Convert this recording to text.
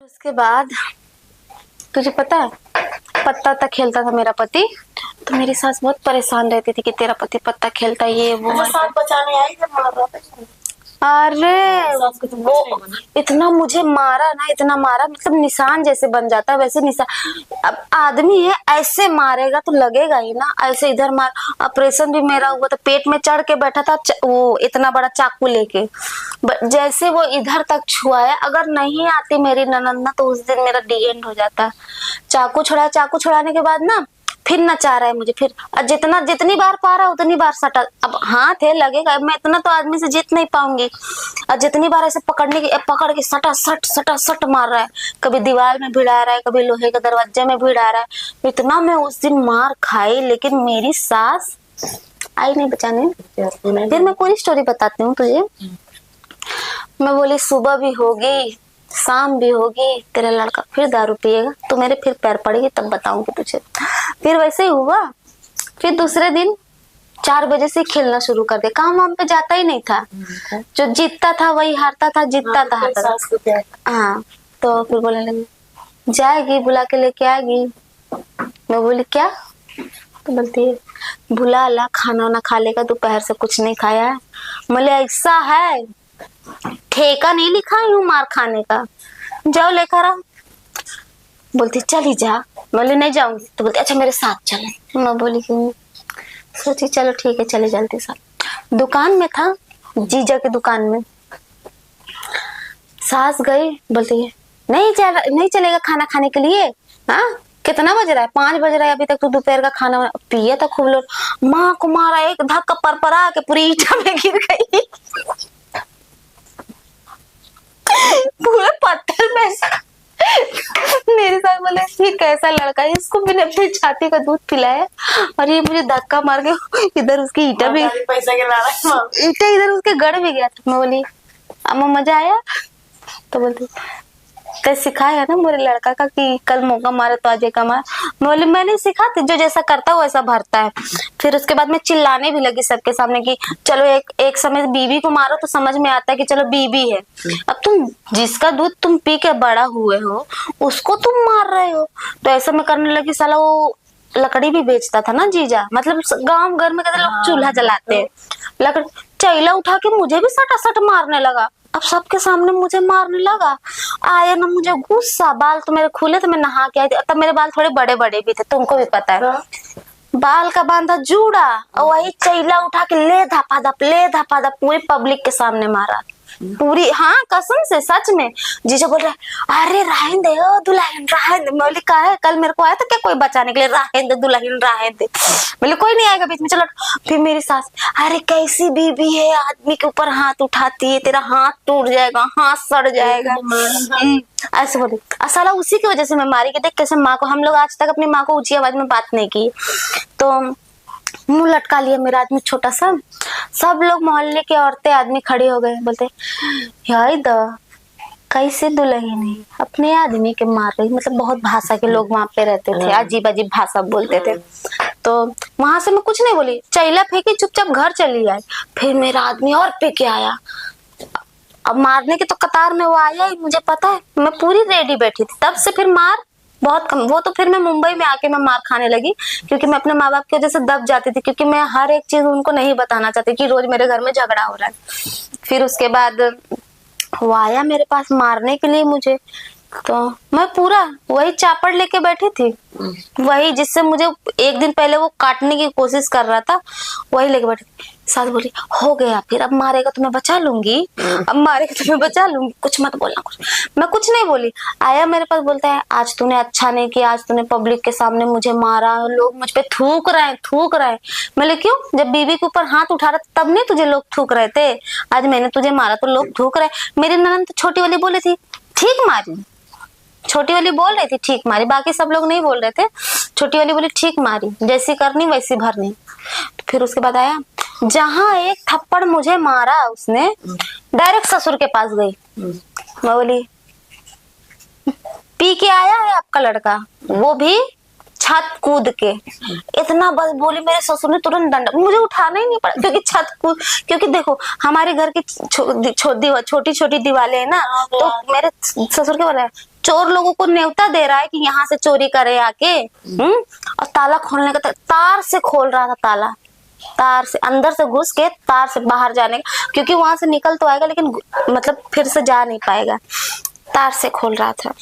उसके बाद तुझे पता है पत्ता तक खेलता था मेरा पति। तो मेरी सास बहुत परेशान रहती थी कि तेरा पति पत्ता खेलता ये वो। साथ बचाने आई जब मार रहा था। अरे वो इतना मुझे मारा ना, इतना मारा, मतलब निशान जैसे बन जाता है वैसे निशान। अब आदमी है ऐसे मारेगा तो लगेगा ही ना, ऐसे इधर मार। ऑपरेशन भी मेरा हुआ था, पेट में चढ़ के बैठा था वो इतना बड़ा चाकू लेके। जैसे वो इधर तक छुआया, अगर नहीं आती मेरी ननद ना तो उस दिन मेरा डी एंड हो जाता। चाकू छुड़ाया, चाकू छुड़ाने के बाद ना फिर नचा रहा है मुझे, फिर जितनी बार पा रहा उतनी बार सटा। अब हाथ है लगेगा, मैं इतना तो आदमी से जीत नहीं पाऊंगी। और जितनी बार ऐसे पकड़ के सटा सट मार रहा है। कभी दीवार में भिड़ा रहा है, कभी लोहे के दरवाजे में भिड़ा रहा है। इतना मैं उस दिन मार खाई, लेकिन मेरी सास आई नहीं बचाने। फिर मैं पूरी स्टोरी बताती हूँ तुझे। मैं बोली सुबह भी होगी शाम भी होगी, तेरा लड़का फिर दारू पिएगा तो मेरे फिर पैर पड़ेगी तब बताऊंगी तुझे। फिर वैसे ही हुआ। फिर दूसरे दिन 4 बजे से खेलना शुरू कर दिया। काम वाम पे जाता ही नहीं था, जो जीतता था वही हारता था, जीतता था हारता था। हाँ, तो फिर बोलने लगी जाएगी बुला के लेके आएगी। मैं बोली क्या? तो बोलती है बुला ला, खाना वाना खा लेगा, दोपहर से कुछ नहीं खाया है। बोले ऐसा है, ठेका नहीं लिखा हूँ मार खाने का, जाओ लेकर आओ। बोलती चली जा। बोले नहीं जाऊंगी। तो बोलती अच्छा मेरे साथ चले। मैं बोली क्यों? सोची चलो ठीक है चले चलते साथ। दुकान में था, जीजा की दुकान में। सास गई, बोलती है नहीं चलेगा खाना खाने के लिए। हाँ कितना बज रहा है? 5 बज रहा है, अभी तक तो दोपहर का खाना पिए तो खूब लोग। माँ को मारा, एक धक्का परपरा के पूरी ईटा में गिर गई। पूरे पत्थर में। मेरे साथ बोले ये कैसा लड़का है, इसको मैंने अपनी छाती का दूध पिलाया और ये मुझे धक्का मार के इधर उसकी ईटा भी, पैसा के ला रहा है। ईटा इधर उसके गड़ भी गया था। मैं बोली अम्मा मजा आया? तो बोलती ते सिखाया ना मेरे लड़का का कि कल मौका मारे तो आज का मार। मैं बोली मैं नहीं सिखाती, जो जैसा करता है वैसा भरता है। फिर उसके बाद मैं चिल्लाने भी लगी सबके सामने कि चलो एक समय बीवी को मारो तो समझ में आता है कि चलो बीवी है। अब तुम जिसका दूध तुम पी के बड़ा हुए हो उसको तुम मार रहे हो। तो ऐसा मैं करने लगी। साला वो लकड़ी भी बेचता था ना जीजा, मतलब गांव घर में कहते लोग चूल्हा जलाते हैं, लकड़ी चैला उठा के मुझे भी सटासट मारने लगा। अब सबके सामने मुझे मारने लगा। आया ना मुझे गुस्सा। बाल तो मेरे खुले थे, मैं नहा के आई थी, तब मेरे बाल थोड़े बड़े बड़े भी थे, तुमको भी पता है। बाल का बांधा जूड़ा और वही चैला उठा के ले धपा पूरी पब्लिक के सामने मारा पूरी। हाँ कसम से सच में। जीजा बोल रहा अरे राहन दे ओ दुल्हन राहन दे। मैं कहा है कल मेरे को आया था क्या कोई बचाने के लिए? राहन दे दुल्हन राहन दे। बोले कोई नहीं आएगा बीच में, चलो। फिर मेरी सास अरे कैसी बीबी है, आदमी के ऊपर हाथ उठाती है, तेरा हाथ टूट जाएगा, हाथ सड़ जाएगा, ऐसे बोली। साला उसी की वजह से मैं मारी कि देख कैसे माँ को, हम लोग आज तक अपनी माँ को ऊंची आवाज में बात नहीं की। तो मुंह लटका लिया मेरा आदमी छोटा सा। सब लोग मोहल्ले के औरतें आदमी खड़े हो गए, बोलते यार कैसे दुल्हन है अपने आदमी के मार रही। मतलब बहुत भाषा के लोग वहां पे रहते थे, अजीब अजीब भाषा बोलते थे। तो वहां से मैं कुछ नहीं बोली, चैला फेंकी, चुपचाप घर चली आई। फिर मेरा आदमी और पे के आया। अब मारने के तो कतार में वो आया ही, मुझे पता है, मैं पूरी रेडी बैठी थी। तब से फिर मार बहुत कम। वो तो फिर मैं मुंबई में आके मैं मार खाने लगी, क्योंकि मैं अपने माँ बाप की वजह से दब जाती थी, क्योंकि मैं हर एक चीज उनको नहीं बताना चाहती कि रोज मेरे घर में झगड़ा हो रहा है। फिर उसके बाद वो आया मेरे पास मारने के लिए मुझे। तो मैं पूरा वही चापड़ लेके बैठी थी, वही जिससे मुझे एक दिन पहले वो काटने की कोशिश कर रहा था, वही लेके बैठी थी। साथ बोली हो गया, फिर अब मारेगा तो मैं बचा लूंगी, अब मारेगा तो मैं बचा लूंगी, कुछ मत बोलना कुछ। मैं कुछ नहीं बोली। आया मेरे पास, बोलता है आज तूने अच्छा नहीं किया, आज तूने पब्लिक के सामने मुझे मारा, लोग मुझ पे थूक रहे हैं। मैंने क्यों? जब बीवी के ऊपर हाथ उठा रहा तब नहीं तुझे लोग थूक रहे थे? आज मैंने तुझे मारा तो लोग थूक रहे। मेरी ननद तो छोटी वाली बोली थी ठीक मारी, छोटी वाली बोल रही थी ठीक मारी, बाकी सब लोग नहीं बोल रहे थे। छोटी वाली बोली ठीक मारी, जैसी करनी वैसी भरनी। तो फिर उसके बाद आया, जहां एक थप्पड़ मुझे मारा उसने डायरेक्ट ससुर के पास गई। मैं बोली पी के आया है आपका लड़का, वो भी छत कूद के। इतना बस बोली, मेरे ससुर ने तुरंत दंड, मुझे उठाना ही नहीं पड़ा, क्योंकि छत कूद, क्योंकि देखो हमारे घर की छोटी छोटी दीवारें है ना, तो मेरे ससुर के बोला चोर लोगों को न्योता दे रहा है कि यहाँ से चोरी करे आके। और ताला खोलने का तार से खोल रहा था, ताला तार से अंदर से घुस के तार से बाहर जाने का, क्योंकि वहां से निकल तो आएगा लेकिन मतलब फिर से जा नहीं पाएगा, तार से खोल रहा था।